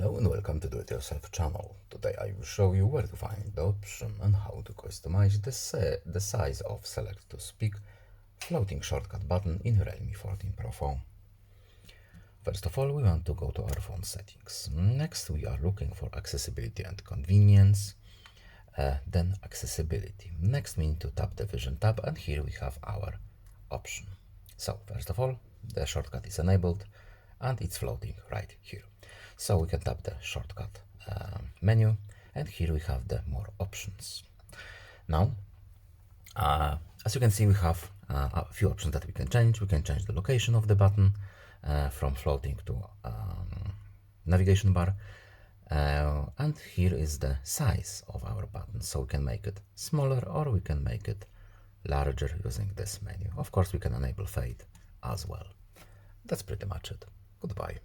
Hello and welcome to Do It Yourself channel. Today I will show you where to find the option and how to customize the size of Select to Speak floating shortcut button in Realme 14 Pro phone. First of all, we want to go to our phone settings. Next, we are looking for accessibility and convenience. Then accessibility. Next, we need to tap the Vision tab, and here we have our option. So first of all, the shortcut is enabled and it's floating right here. So we can tap the shortcut menu, and here we have the more options. Now, as you can see, we have a few options that we can change. We can change the location of the button from floating to navigation bar. And here is the size of our button. So we can make it smaller or we can make it larger using this menu. Of course, we can enable fade as well. That's pretty much it. Goodbye.